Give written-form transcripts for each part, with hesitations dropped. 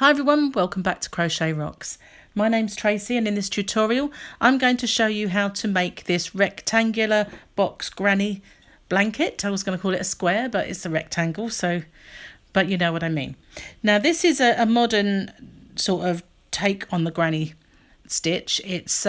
Hi everyone, welcome back to Crochet Rocks. My name's Tracy and in this tutorial I'm going to show you how to make this rectangular box granny blanket. I was going to call it a square, but it's a rectangle, but you know what I mean. Now this is a modern sort of take on the granny stitch. It's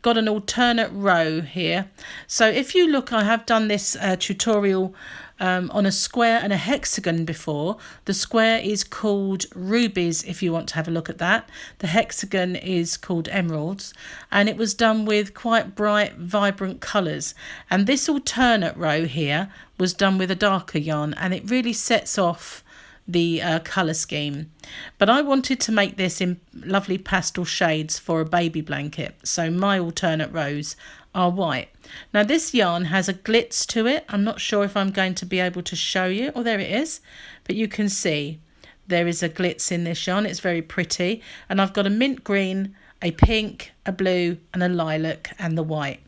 got an alternate row here. So if you look, I have done this tutorial on a square and a hexagon before. The square is called rubies if you want to have a look at that. The hexagon is called emeralds, and it was done with quite bright, vibrant colours. And this alternate row here was done with a darker yarn, and it really sets off the colour scheme. But I wanted to make this in lovely pastel shades for a baby blanket, so my alternate rows are white. Now this yarn has a glitz to it. I'm not sure if I'm going to be able to show you. Oh, there it is. But you can see there is a glitz in this yarn. It's very pretty. And I've got a mint green, a pink, a blue and a lilac and the white.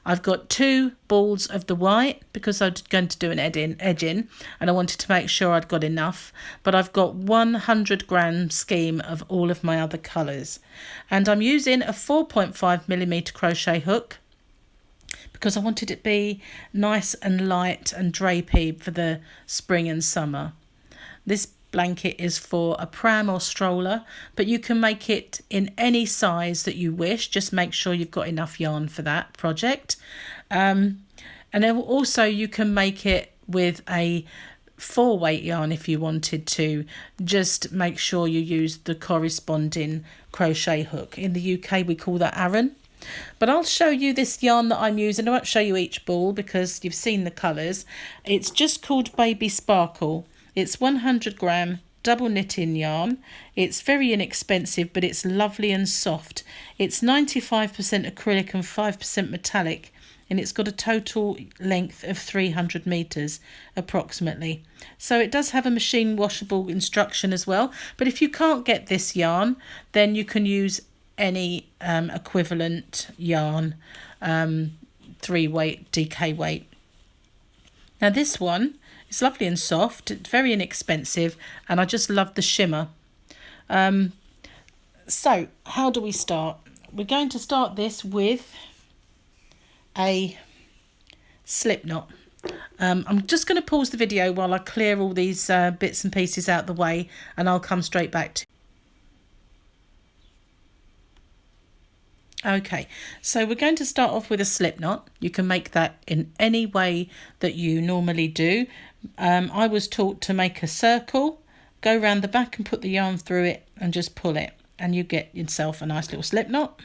I've got 2 balls of the white because I'm going to do an edging and I wanted to make sure I'd got enough, but I've got 100-gram scheme of all of my other colours, and I'm using a 4.5mm crochet hook because I wanted it to be nice and light and drapey for the spring and summer. This blanket is for a pram or stroller, but you can make it in any size that you wish. Just make sure you've got enough yarn for that project. And then also you can make it with a 4-weight yarn if you wanted to. Just make sure you use the corresponding crochet hook. In the UK we call that Aran. But I'll show you this yarn that I'm using. I won't show you each ball because you've seen the colours. It's just called Baby Sparkle. It's 100-gram double knitting yarn. It's very inexpensive, but it's lovely and soft. It's 95% acrylic and 5% metallic, and it's got a total length of 300 meters approximately. So it does have a machine washable instruction as well. But if you can't get this yarn, then you can use any equivalent yarn, 3-weight, DK weight. Now this one, it's lovely and soft, it's very inexpensive, and I just love the shimmer. So how do we start? We're going to start this with a slip knot. I'm just going to pause the video while I clear all these bits and pieces out the way, and I'll come straight back to you. Okay, so we're going to start off with a slip knot. You can make that in any way that you normally do. I was taught to make a circle, go around the back and put the yarn through it and just pull it, and you get yourself a nice little slip knot.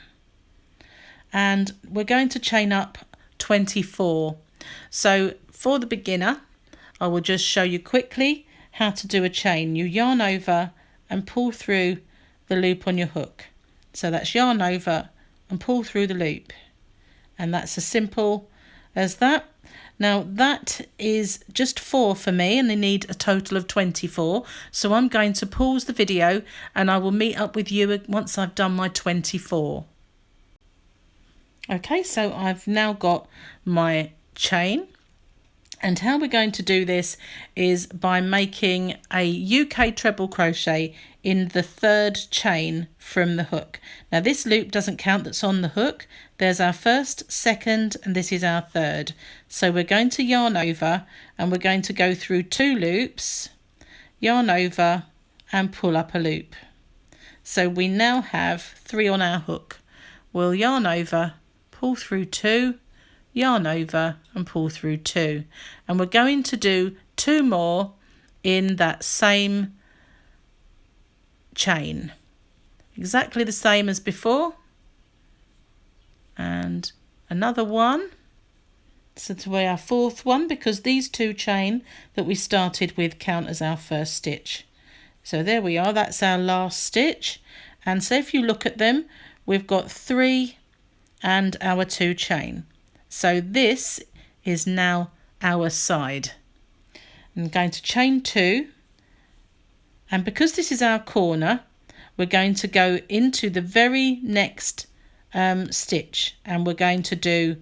And we're going to chain up 24. So for the beginner, I will just show you quickly how to do a chain. You yarn over and pull through the loop on your hook. So that's yarn over and pull through the loop, and that's as simple as that. Now that is just 4 for me, and they need a total of 24, so I'm going to pause the video and I will meet up with you once I've done my 24. Okay, so I've now got my chain, and how we're going to do this is by making a UK treble crochet in the 3rd chain from the hook. Now this loop doesn't count, that's on the hook. There's our 1st, 2nd, and this is our 3rd. So we're going to yarn over and we're going to go through 2 loops, yarn over and pull up a loop. So we now have 3 on our hook. We'll yarn over, pull through 2, yarn over and pull through 2, and we're going to do 2 more in that same chain, exactly the same as before, and another one. So to be our 4th one, because these 2 chain that we started with count as our 1st stitch. So there we are, that's our last stitch. And so if you look at them, we've got 3 and our 2 chain. So this is now our side. I'm going to chain 2, and because this is our corner, we're going to go into the very next stitch, and we're going to do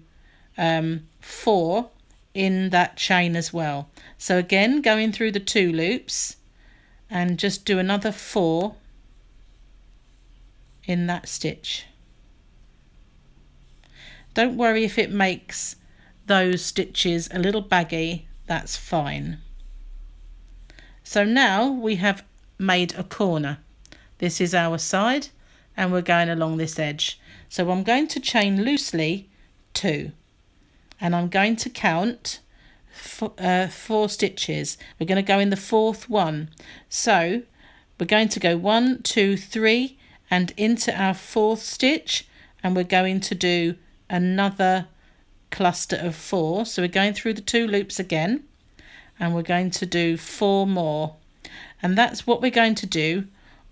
4 in that chain as well. So again, going through the 2 loops and just do another 4 in that stitch. Don't worry if it makes those stitches a little baggy, that's fine. So now we have made a corner. This is our side and we're going along this edge. So I'm going to chain loosely 2 and I'm going to count 4 stitches. We're going to go in the 4th one. So we're going to go 1, 2, 3 and into our 4th stitch, and we're going to do another cluster of 4. So we're going through the 2 loops again and we're going to do 4 more, and that's what we're going to do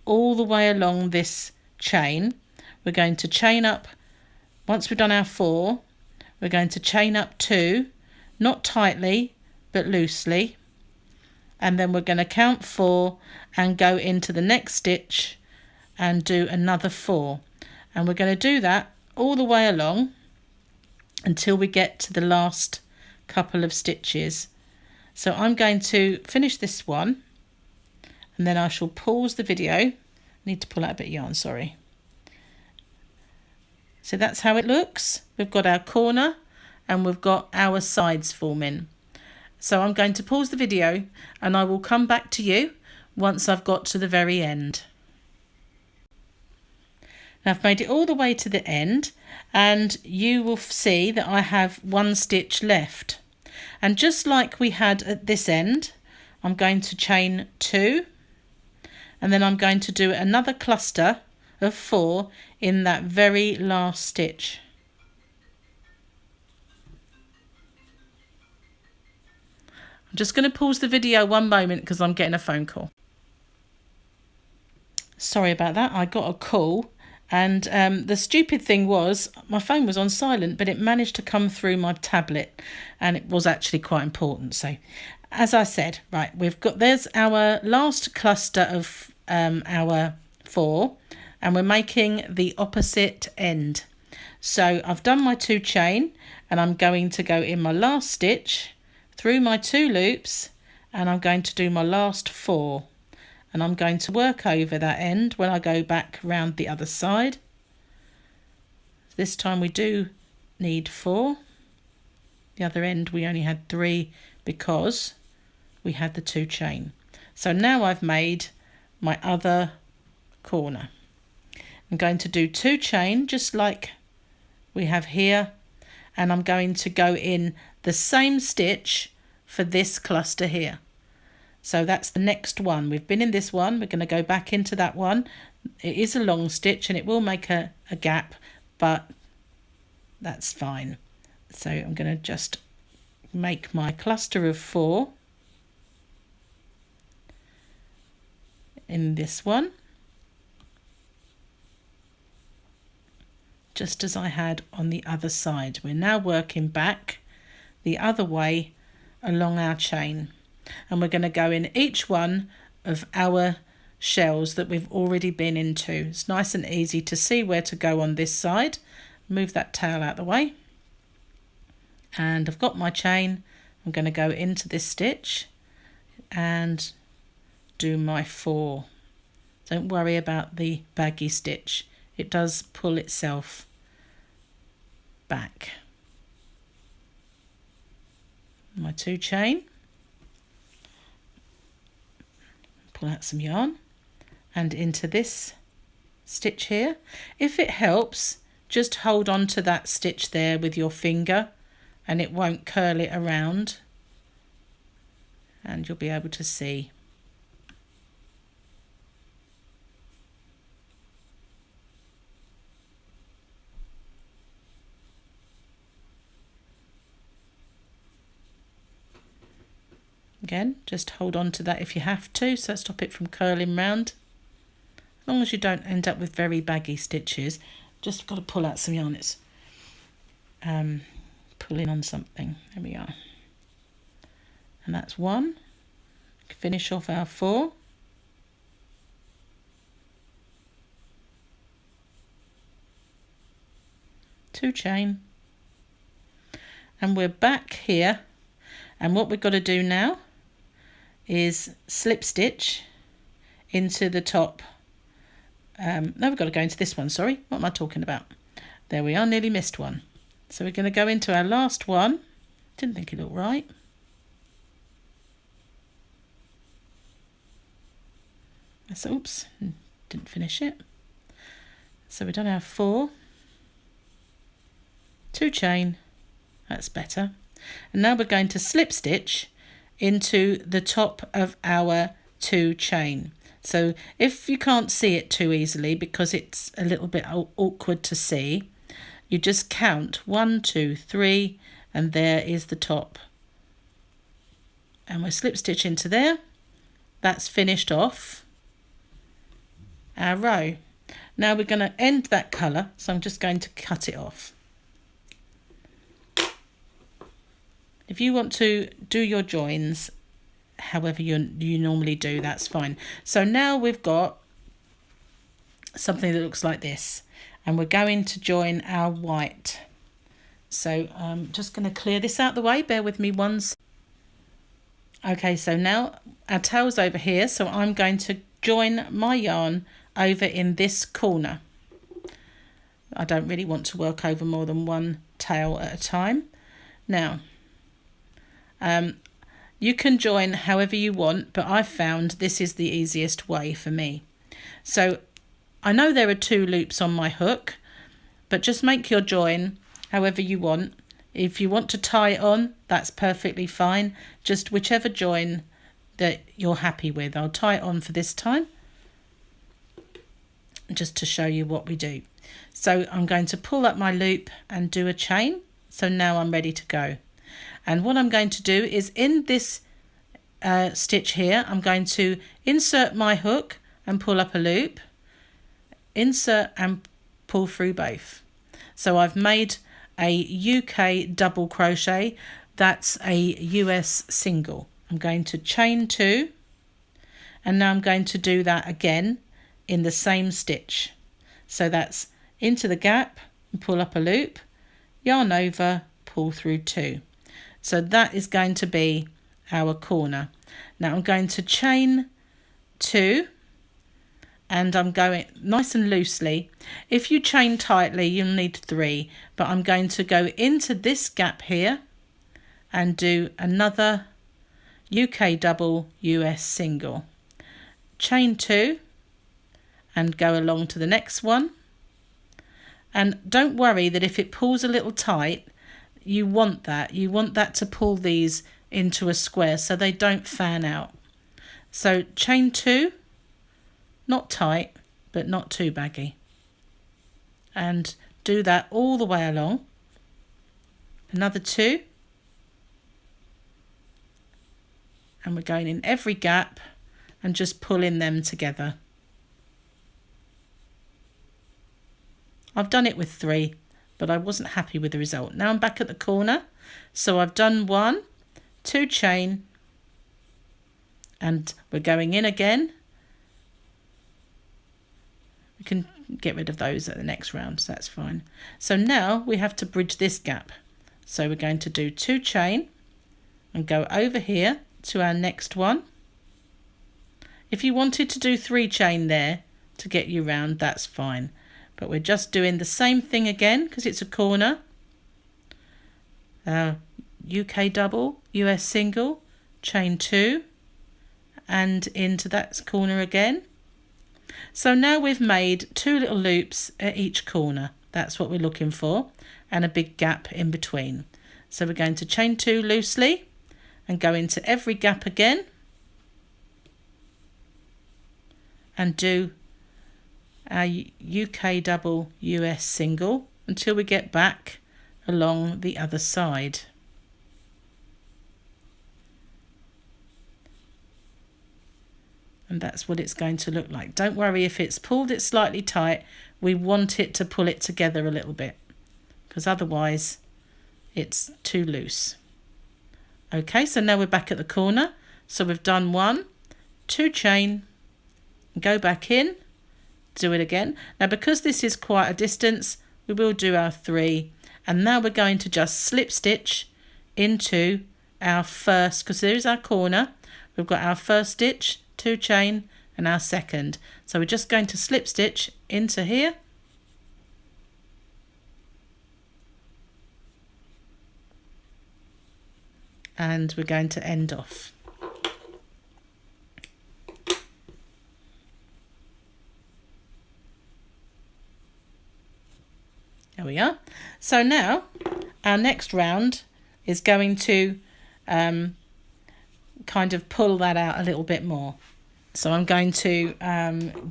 all the way along this chain. We're going to chain up, once we've done our 4, we're going to chain up 2, not tightly but loosely, and then we're going to count 4 and go into the next stitch and do another 4, and we're going to do that all the way along until we get to the last couple of stitches. So I'm going to finish this one and then I shall pause the video. I need to pull out a bit of yarn, sorry. So that's how it looks. We've got our corner and we've got our sides forming. So I'm going to pause the video and I will come back to you once I've got to the very end. Now I've made it all the way to the end and you will see that I have 1 stitch left. And just like we had at this end, I'm going to chain 2 and then I'm going to do another cluster of 4 in that very last stitch. I'm just going to pause the video one moment because I'm getting a phone call. Sorry about that, I got a call. And the stupid thing was my phone was on silent, but it managed to come through my tablet and it was actually quite important. So as I said, right, there's our last cluster of our 4 and we're making the opposite end. So I've done my 2 chain and I'm going to go in my last stitch through my 2 loops and I'm going to do my last 4. And I'm going to work over that end when I go back round the other side. This time we do need 4. The other end we only had 3 because we had the 2 chain. So now I've made my other corner. I'm going to do 2 chain just like we have here, and I'm going to go in the same stitch for this cluster here. So that's the next one. We've been in this one, we're going to go back into that one. It is a long stitch and it will make a gap, but that's fine. So I'm going to just make my cluster of 4 in this one, just as I had on the other side. We're now working back the other way along our chain. And we're going to go in each one of our shells that we've already been into. It's nice and easy to see where to go on this side. Move that tail out the way. And I've got my chain. I'm going to go into this stitch and do my 4. Don't worry about the baggy stitch. It does pull itself back. My 2 chain. Pull out some yarn and into this stitch here. If it helps, just hold on to that stitch there with your finger and it won't curl it around, and you'll be able to see. Again, just hold on to that if you have to, so stop it from curling round. As long as you don't end up with very baggy stitches. Just got to pull out some yarn. It's pulling on something. There we are. And that's 1. Finish off our 4. Two chain. And we're back here. And what we've got to do now is slip stitch into the top no, we've got to go into this one, sorry. What am I talking about? There we are, nearly missed one. So we're going to go into our last one. Didn't think it looked right. So, oops, didn't finish it. So we've done our 4, 2 chain, that's better. And now we're going to slip stitch into the top of our 2 chain. So if you can't see it too easily because it's a little bit awkward to see, you just count 1, 2, 3, and there is the top. And we'll slip stitch into there. That's finished off our row. Now we're going to end that colour, so I'm just going to cut it off. If you want to do your joins however you normally do, that's fine. So now we've got something that looks like this, and we're going to join our white. So I'm just going to clear this out the way, bear with me once. Okay, so now our tail's over here, so I'm going to join my yarn over in this corner. I don't really want to work over more than one tail at a time. Now you can join however you want, but I've found this is the easiest way for me. So I know there are 2 loops on my hook, but just make your join however you want. If you want to tie it on, that's perfectly fine. Just whichever join that you're happy with. I'll tie it on for this time, just to show you what we do. So I'm going to pull up my loop and do a chain. So now I'm ready to go. And what I'm going to do is in this stitch here, I'm going to insert my hook and pull up a loop, insert and pull through both. So I've made a UK double crochet, that's a US single. I'm going to chain 2, and now I'm going to do that again in the same stitch. So that's into the gap and pull up a loop, yarn over, pull through 2. So that is going to be our corner. Now I'm going to chain 2, and I'm going nice and loosely. If you chain tightly, you'll need 3, but I'm going to go into this gap here and do another UK double, US single. Chain 2 and go along to the next one. And don't worry that if it pulls a little tight, you want that. You want that to pull these into a square so they don't fan out. So chain 2, not tight, but not too baggy. And do that all the way along. Another 2. And we're going in every gap and just pulling them together. I've done it with 3, but I wasn't happy with the result. Now I'm back at the corner. So I've done 1, 2 chain, and we're going in again. We can get rid of those at the next round, so that's fine. So now we have to bridge this gap. So we're going to do 2 chain and go over here to our next one. If you wanted to do 3 chain there to get you round, that's fine. But we're just doing the same thing again because it's a corner. UK double, US single, chain 2, and into that corner again. So now we've made 2 little loops at each corner. That's what we're looking for, and a big gap in between. So we're going to chain 2 loosely and go into every gap again and do our UK double, US single until we get back along the other side. And that's what it's going to look like. Don't worry if it's pulled it slightly tight. We want it to pull it together a little bit because otherwise it's too loose. Okay, so now we're back at the corner. So we've done 1, 2 chain, go back in, do it again. Now because this is quite a distance, we will do our 3, and now we're going to just slip stitch into our first, because there's our corner. We've got our first stitch, 2 chain and our second. So we're just going to slip stitch into here, and we're going to end off. There we are. So now our next round is going to kind of pull that out a little bit more. So I'm going to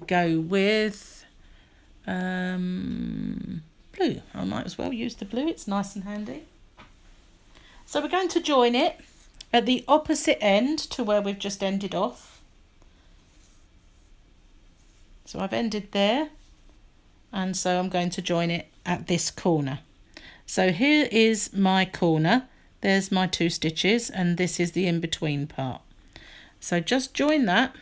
go with blue. I might as well use the blue, it's nice and handy. So we're going to join it at the opposite end to where we've just ended off. So I've ended there, and so I'm going to join it at this corner. So here is my corner, there's my 2 stitches, and this is the in-between part. So just join that,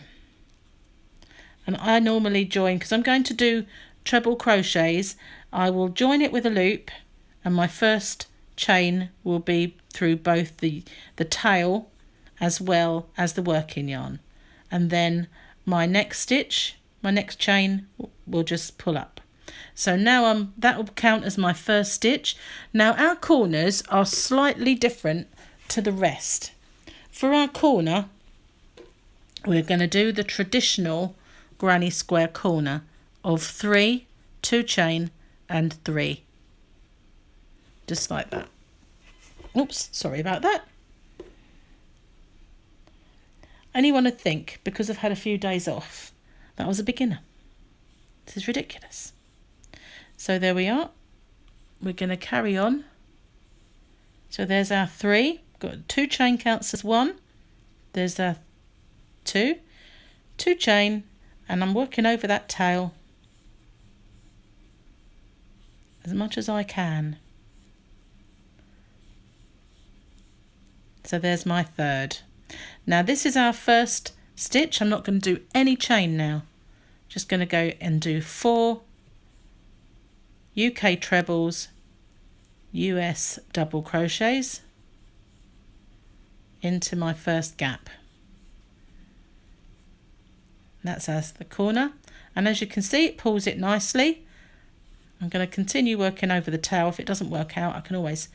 and I normally join, because I'm going to do treble crochets, I will join it with a loop, and my first chain will be through both the tail as well as the working yarn, and then my next stitch, my next chain will just pull up. So now that will count as my first stitch. Now our corners are slightly different to the rest. For our corner, we're going to do the traditional granny square corner of 3, 2 chain and 3. Just like that. Oops, sorry about that. Only want to think, because I've had a few days off, that I was a beginner. This is ridiculous. So there we are. We're going to carry on. So there's our 3. Got 2 chain counts as 1. There's our 2. 2 chain, and I'm working over that tail as much as I can. So there's my 3rd. Now this is our first stitch. I'm not going to do any chain now. Just going to go and do 4 UK trebles, US double crochets into my first gap. That's as the corner, and as you can see, it pulls it nicely. I'm going to continue working over the tail. If it doesn't work out, I can always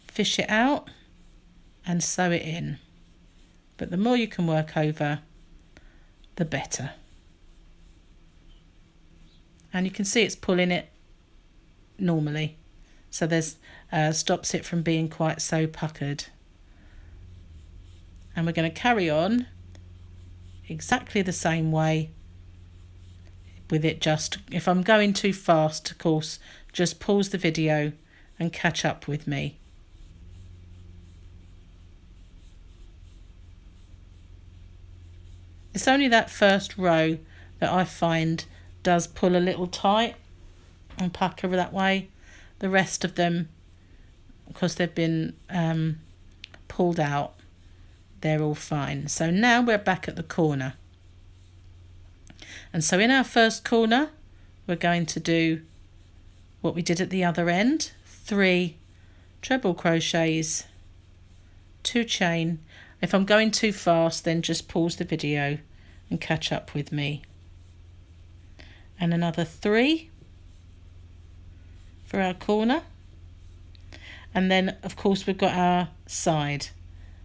fish it out and sew it in, but the more you can work over, the better. And you can see it's pulling it normally, so there's stops it from being quite so puckered. And we're going to carry on exactly the same way with it. Just if I'm going too fast, of course, just pause the video and catch up with me. It's only that first row that I find does pull a little tight and pucker that way. The rest of them, because they've been pulled out, they're all fine. So now we're back at the corner, and so in our first corner we're going to do what we did at the other end: 3 treble crochets, 2 chain. If I'm going too fast, then just pause the video and catch up with me. And another 3 for our corner, and then of course we've got our side,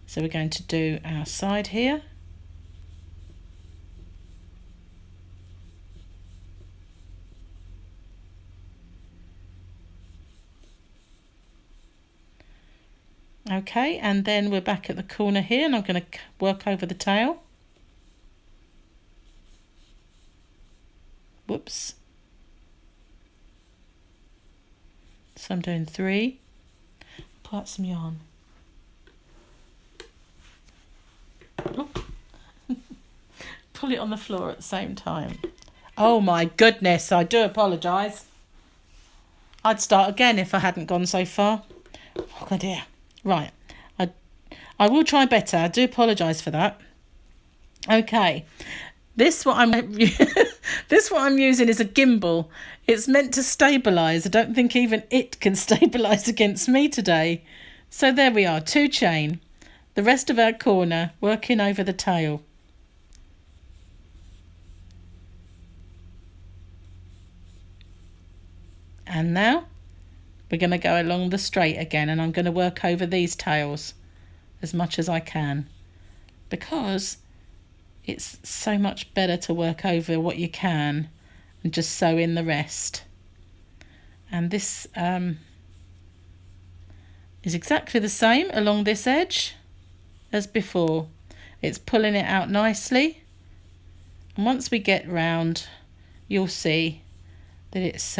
so we're going to do our side here, okay, and then we're back at the corner here, and I'm going to work over the tail. Whoops. So I'm doing 3. Pull out some yarn. Oh. Pull it on the floor at the same time. Oh my goodness, I do apologise. I'd start again if I hadn't gone so far. Oh dear. Right. I will try better. I do apologise for that. Okay. This what I'm using is a gimbal. It's meant to stabilise. I don't think even it can stabilise against me today. So there we are, 2 chain. The rest of our corner working over the tail. And now we're going to go along the straight again, and I'm going to work over these tails as much as I can, because it's so much better to work over what you can and just sew in the rest. And this is exactly the same along this edge as before. It's pulling it out nicely, and once we get round you'll see that it's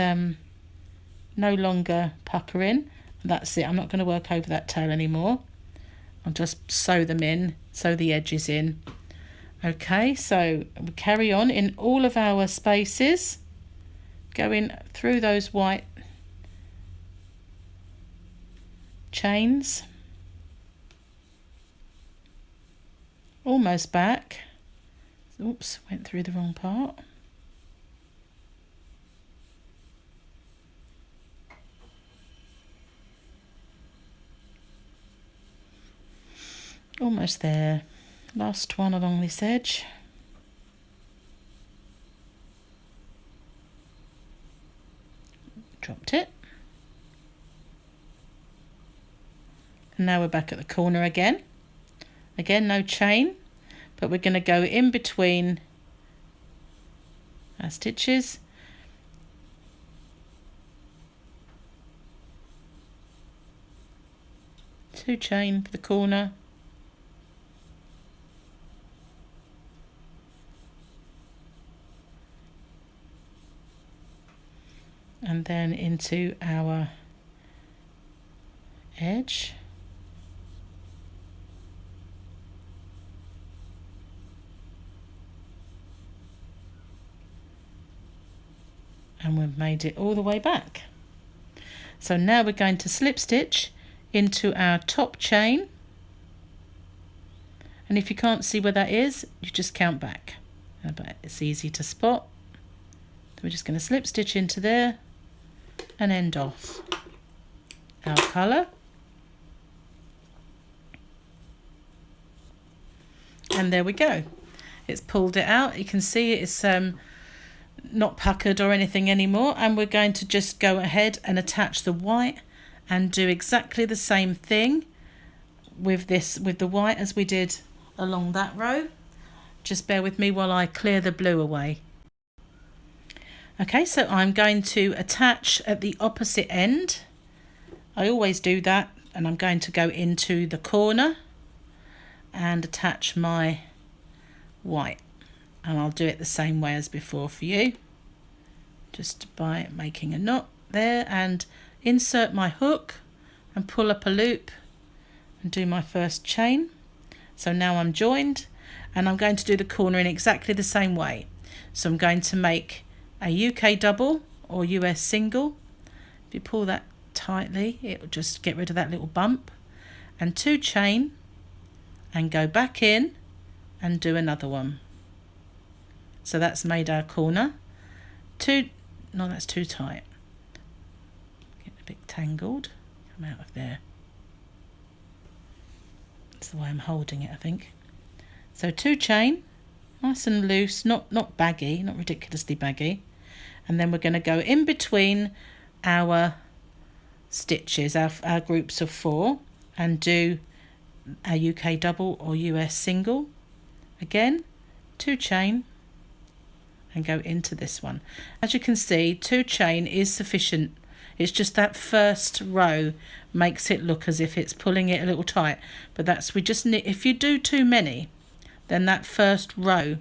no longer puckering. That's it. I'm not going to work over that tail anymore. I'll just sew them in, sew the edges in. Okay, so we carry on in all of our spaces, going through those white chains, almost back. Oops, went through the wrong part. Almost there. Last one along this edge. Dropped it. And now we're back at the corner again. Again, no chain, but we're going to go in between our stitches. Two chain for the corner. And then into our edge. And we've made it all the way back. So now we're going to slip stitch into our top chain. And if you can't see where that is, you just count back. But it's easy to spot. So we're just going to slip stitch into there and end off our colour. And there we go. It's pulled it out. You can see it's not puckered or anything anymore, and we're going to just go ahead and attach the white and do exactly the same thing with the white as we did along that row. Just bear with me while I clear the blue away. Okay, so I'm going to attach at the opposite end. I always do that, and I'm going to go into the corner and attach my white, and I'll do it the same way as before for you, just by making a knot there and insert my hook and pull up a loop and do my first chain. So now I'm joined, and I'm going to do the corner in exactly the same way. So I'm going to make a UK double or US single. If you pull that tightly, it will just get rid of that little bump, and two chain and go back in and do another one. So that's made our corner. No, that's too tight. Getting a bit tangled. Come out of there. That's the way I'm holding it, I think. So two chain, nice and loose, not baggy, not ridiculously baggy. And then we're going to go in between our stitches, our groups of 4, and do a UK double or US single. Again, two chain and go into this one. As you can see, two chain is sufficient. It's just that first row makes it look as if it's pulling it a little tight, but that's, we just need, if you do too many, then that first row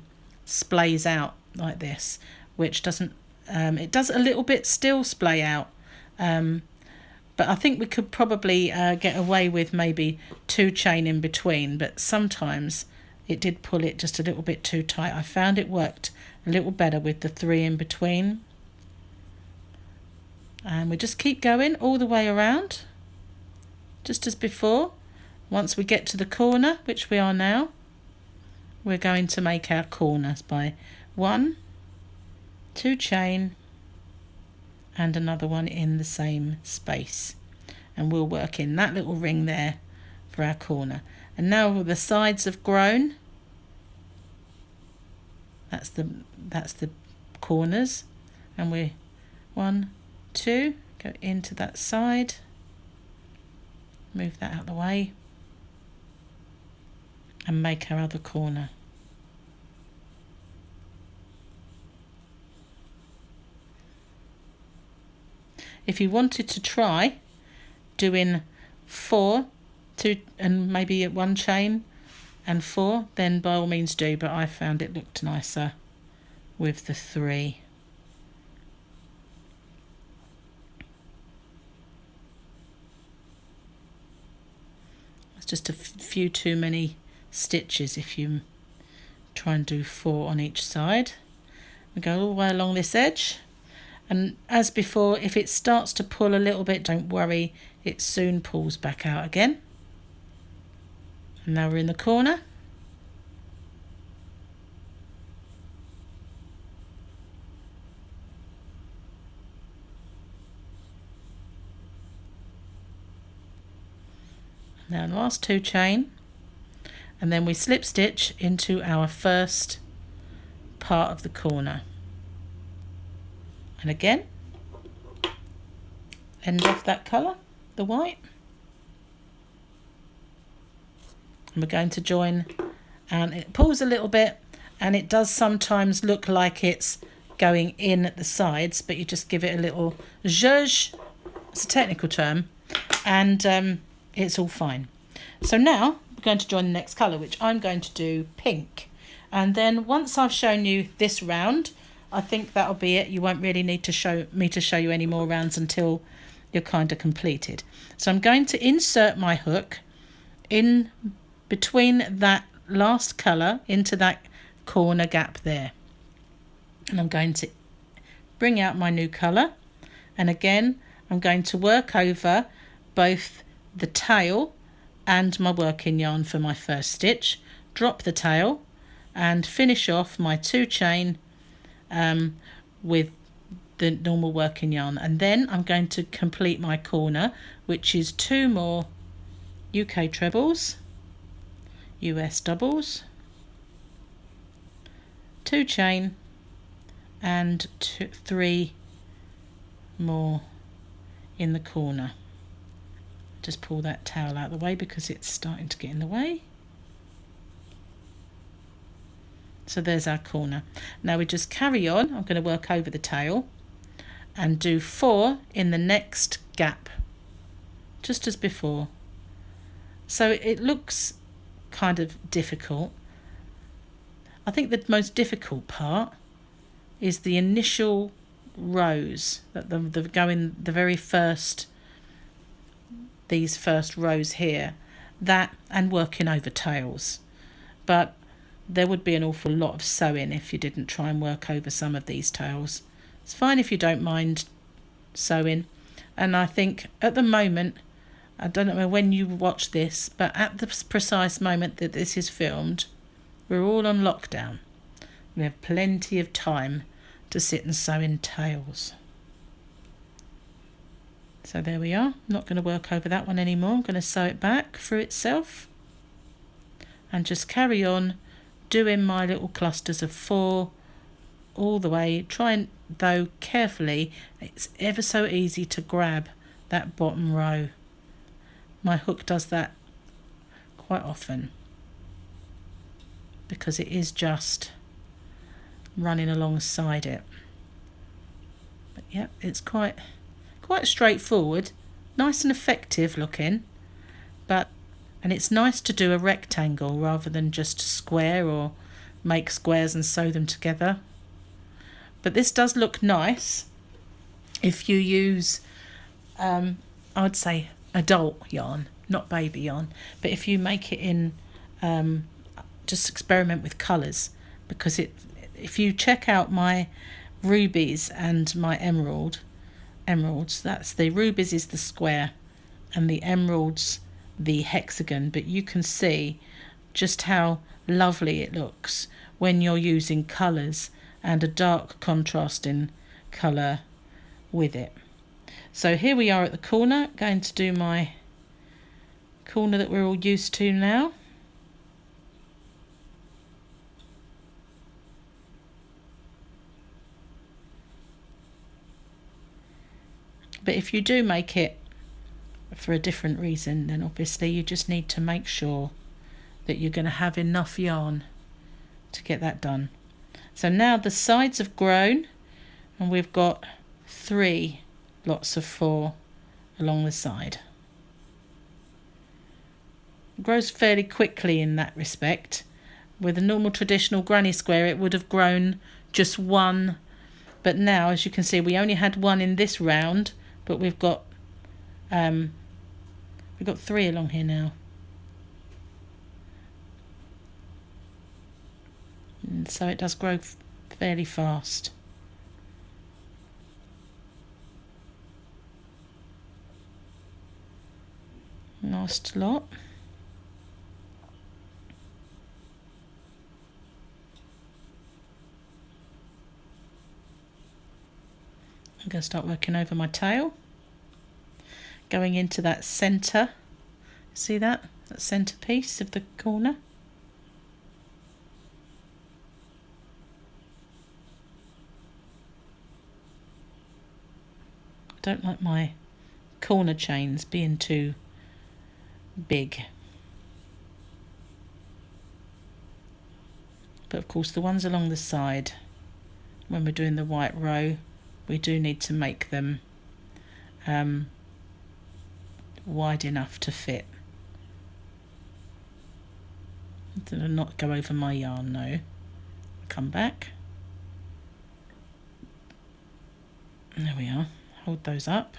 splays out like this, which doesn't it does a little bit still splay out, but I think we could probably get away with maybe two chain in between, but sometimes it did pull it just a little bit too tight. I found it worked a little better with the 3 in between. And we just keep going all the way around, just as before. Once we get to the corner, which we are now, we're going to make our corners by 1, 2 chain and another one in the same space, and we'll work in that little ring there for our corner. And now the sides have grown, that's the corners, and we're 1, 2, go into that side, move that out of the way, and make our other corner. If you wanted to try doing 4, 2 and maybe 1 chain and 4, then by all means do, but I found it looked nicer with the 3. It's just a few too many stitches if you try and do 4 on each side. We go all the way along this edge, and as before, if it starts to pull a little bit, don't worry, it soon pulls back out again. And now we're in the corner. Now last 2 chain, and then we slip stitch into our first part of the corner. And again, end off that colour, the white. And we're going to join, and it pulls a little bit, and it does sometimes look like it's going in at the sides, but you just give it a little zhuzh, it's a technical term, and it's all fine. So now we're going to join the next colour, which I'm going to do pink. And then once I've shown you this round, I think that'll be it. You won't really need to show you any more rounds until you're kind of completed. So I'm going to insert my hook in between that last colour into that corner gap there. And I'm going to bring out my new colour. And again, I'm going to work over both the tail and my working yarn for my first stitch, drop the tail and finish off my 2 chain with the normal working yarn, and then I'm going to complete my corner, which is 2 more UK trebles, US doubles, 2 chain and 3 more in the corner. Just pull that towel out of the way because it's starting to get in the way. So there's our corner. Now we just carry on. I'm going to work over the tail and do 4 in the next gap, just as before. So it looks kind of difficult. I think the most difficult part is the initial rows, that the very first, these first rows here, that and working over tails. But there would be an awful lot of sewing if you didn't try and work over some of these tails. It's fine if you don't mind sewing, and I think at the moment, I don't know when you watch this, but at the precise moment that this is filmed, we're all on lockdown. We have plenty of time to sit and sew in tails. So there we are. I'm not going to work over that one anymore. I'm going to sew it back through itself and just carry on doing my little clusters of 4 all the way. Trying though carefully, it's ever so easy to grab that bottom row. My hook does that quite often because it is just running alongside it. But yeah, it's quite straightforward, nice and effective looking, and it's nice to do a rectangle rather than just a square or make squares and sew them together. But this does look nice if you use I would say adult yarn, not baby yarn, but if you make it in just experiment with colours, because if you check out my rubies and my emeralds, that's the rubies is the square and the emeralds the hexagon, but you can see just how lovely it looks when you're using colours and a dark contrasting colour with it. So here we are at the corner, going to do my corner that we're all used to now. But if you do make it for a different reason, then obviously you just need to make sure that you're going to have enough yarn to get that done. So now the sides have grown and we've got 3 lots of 4 along the side. It grows fairly quickly in that respect. With a normal traditional granny square it would have grown just 1, but now as you can see we only had 1 in this round, but we've got 3 along here now. And so it does grow fairly fast. Last lot. I'm going to start working over my tail, going into that centre. See that centre piece of the corner? I don't like my corner chains being too big. But of course the ones along the side, when we're doing the white row, we do need to make them wide enough to fit. To not go over my yarn though. Come back. There we are. Hold those up.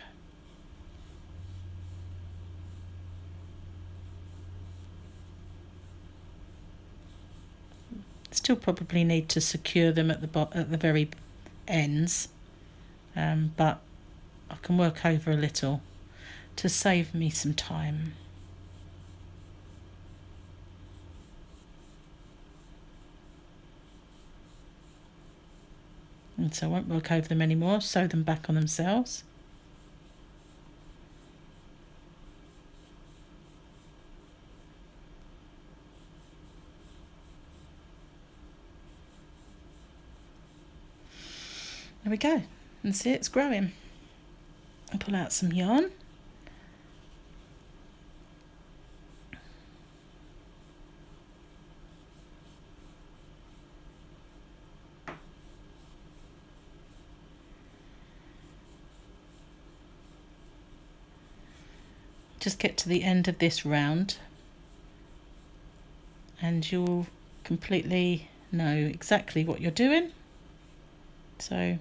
Still probably need to secure them at the very ends, but I can work over a little to save me some time. And so I won't work over them anymore, sew them back on themselves. There we go, and see it's growing. I'll pull out some yarn. Just get to the end of this round and you'll completely know exactly what you're doing. So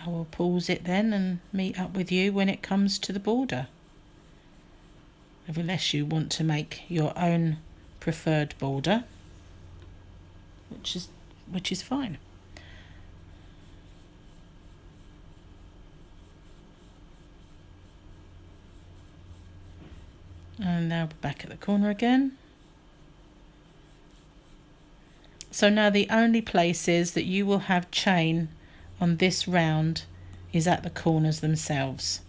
I will pause it then and meet up with you when it comes to the border, unless you want to make your own preferred border, which is fine. And now back at the corner again. So now the only places that you will have chain on this round is at the corners themselves.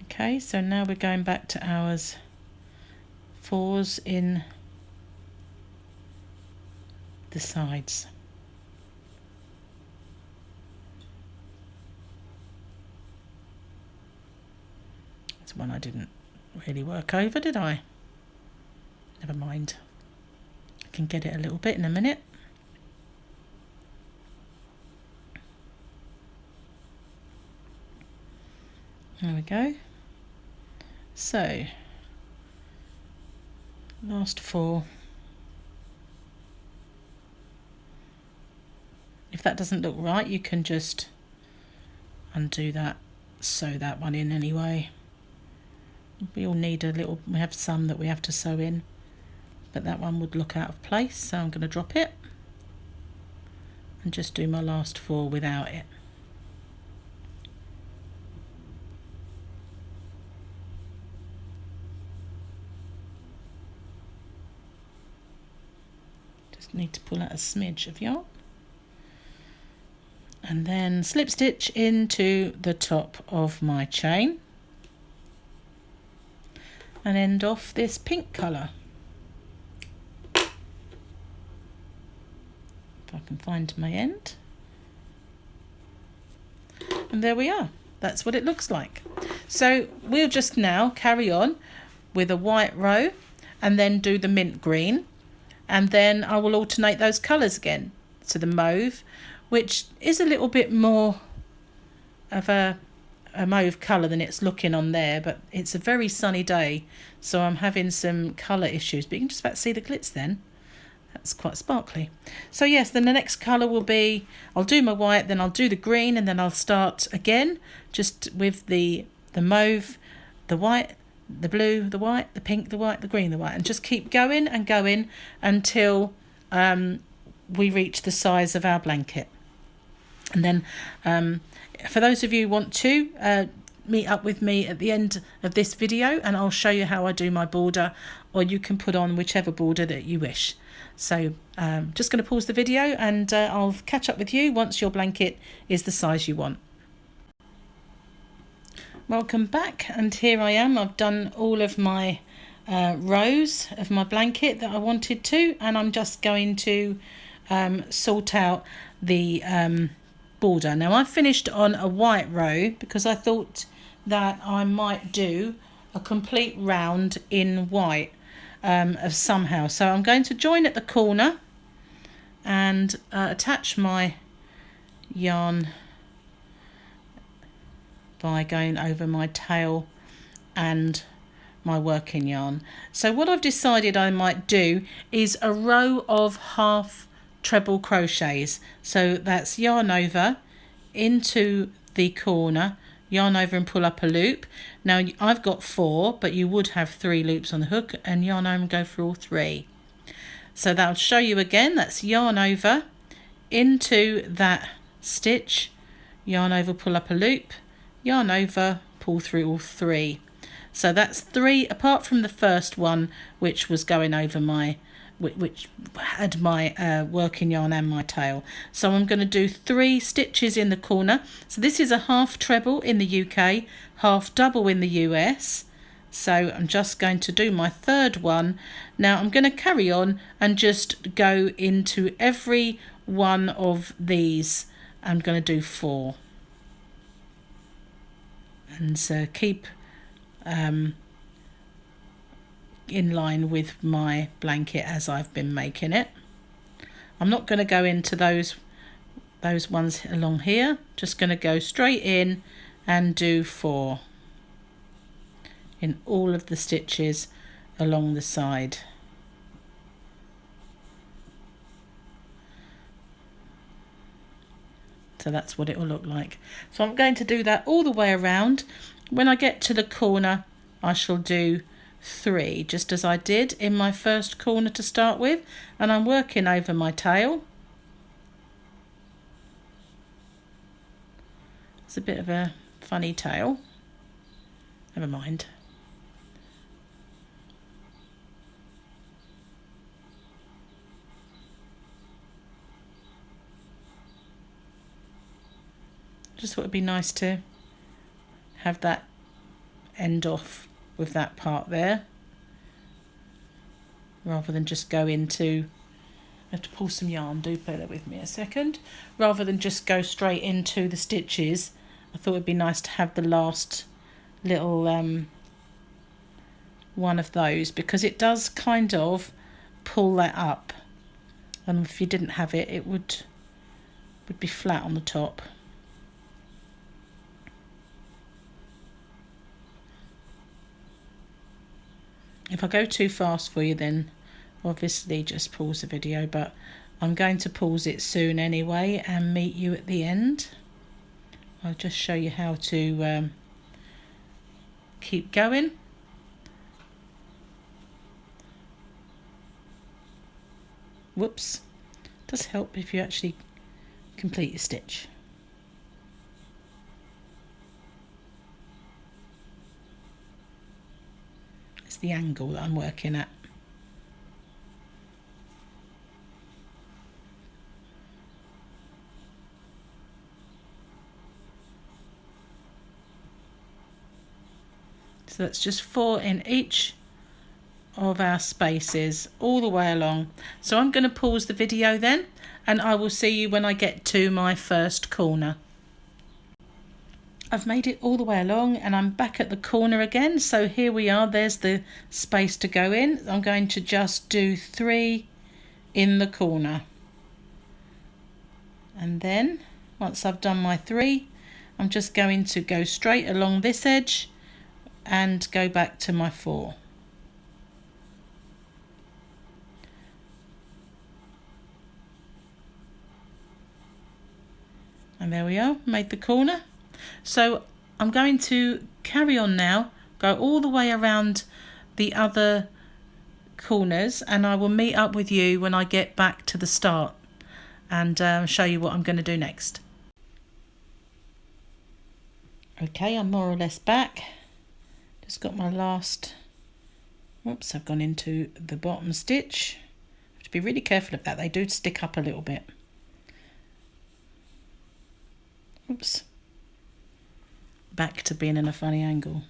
Okay, so now we're going back to our 4s in the sides. That's one I didn't really work over, did I? Never mind. I can get it a little bit in a minute. There we go. So, last 4. If that doesn't look right, you can just undo that, sew that one in anyway. We all need a little, we have some that we have to sew in, but that one would look out of place, so I'm going to drop it and just do my last 4 without it. Just need to pull out a smidge of yarn and then slip stitch into the top of my chain. and end off this pink colour. If I can find my end. And there we are. That's what it looks like. So we'll just now carry on with a white row and then do the mint green, and then I will alternate those colours again. So the mauve, which is a little bit more of a mauve colour than it's looking on there, but it's a very sunny day, so I'm having some colour issues, but you can just about see the glitz then. That's quite sparkly. So yes, then the next colour will be, I'll do my white, then I'll do the green, and then I'll start again just with the mauve, the white, the blue, the white, the pink, the white, the green, the white, and just keep going and going until we reach the size of our blanket. And then for those of you who want to meet up with me at the end of this video, and I'll show you how I do my border, or you can put on whichever border that you wish. So just going to pause the video, and I'll catch up with you once your blanket is the size you want. Welcome back, and here I am. I've done all of my rows of my blanket that I wanted to, and I'm just going to sort out the border. Now I've finished on a white row because I thought that I might do a complete round in white of somehow. So I'm going to join at the corner and attach my yarn by going over my tail and my working yarn. So what I've decided I might do is a row of half treble crochets. So that's yarn over into the corner, yarn over and pull up a loop. Now I've got 4, but you would have 3 loops on the hook, and yarn over and go for all 3. So that'll show you again. That's yarn over into that stitch, yarn over, pull up a loop, yarn over, pull through all 3. So that's 3 apart from the first one, which was going over my, which had my working yarn and my tail. So I'm going to do 3 stitches in the corner. So this is a half treble in the UK, half double in the US. So I'm just going to do my third one. Now I'm going to carry on and just go into every one of these. I'm going to do 4. And so keep in line with my blanket as I've been making it. I'm not going to go into those ones along here, just going to go straight in and do 4 in all of the stitches along the side. So that's what it will look like. So I'm going to do that all the way around. When I get to the corner, I shall do 3, just as I did in my first corner to start with, and I'm working over my tail. It's a bit of a funny tail. Never mind. Just thought it'd be nice to have that end off with that part there, rather than just go into, I have to pull some yarn, do bear that with me a second, rather than just go straight into the stitches. I thought it'd be nice to have the last little one of those, because it does kind of pull that up, and if you didn't have it, it would be flat on the top. If I go too fast for you, then obviously just pause the video, but I'm going to pause it soon anyway and meet you at the end. I'll just show you how to keep going. Whoops. It does help if you actually complete your stitch. It's the angle that I'm working at. So that's just 4 in each of our spaces all the way along. So I'm going to pause the video then, and I will see you when I get to my first corner. I've made it all the way along and I'm back at the corner again. So here we are, there's the space to go in. I'm going to just do 3 in the corner. And then once I've done my 3, I'm just going to go straight along this edge and go back to my 4. And there we are, made the corner. So I'm going to carry on now, go all the way around the other corners, and I will meet up with you when I get back to the start and show you what I'm going to do next. Okay, I'm more or less back. Just got my last, oops, I've gone into the bottom stitch. Have to be really careful of that, they do stick up a little bit. Oops. Back to being in a funny angle.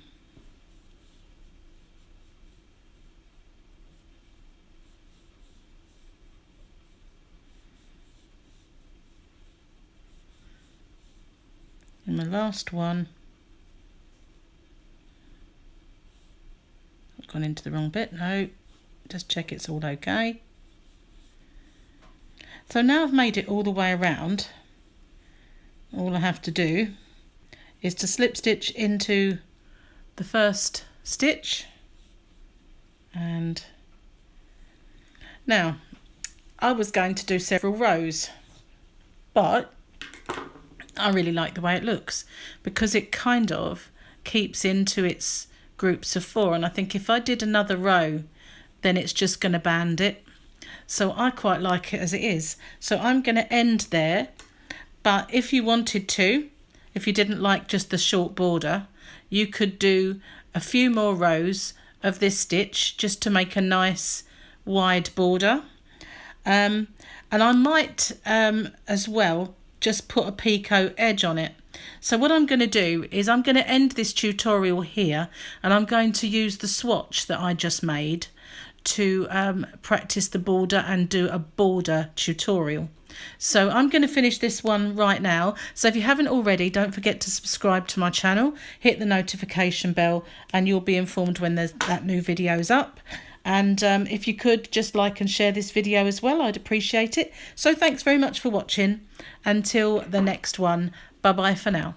And my last one, I've gone into the wrong bit, no, just check it's all okay. So now I've made it all the way around, all I have to do is to slip stitch into the first stitch. And now I was going to do several rows, but I really like the way it looks because it kind of keeps into its groups of 4, and I think if I did another row then it's just going to band it, so I quite like it as it is. So I'm going to end there, but if you wanted to, if you didn't like just the short border, you could do a few more rows of this stitch just to make a nice wide border. And I might as well just put a picot edge on it. So what I'm going to do is I'm going to end this tutorial here, and I'm going to use the swatch that I just made to practice the border and do a border tutorial. So I'm going to finish this one right now. So if you haven't already, don't forget to subscribe to my channel, hit the notification bell, and you'll be informed when that new video is up. And if you could just like and share this video as well, I'd appreciate it. So thanks very much for watching. Until the next one, bye bye for now.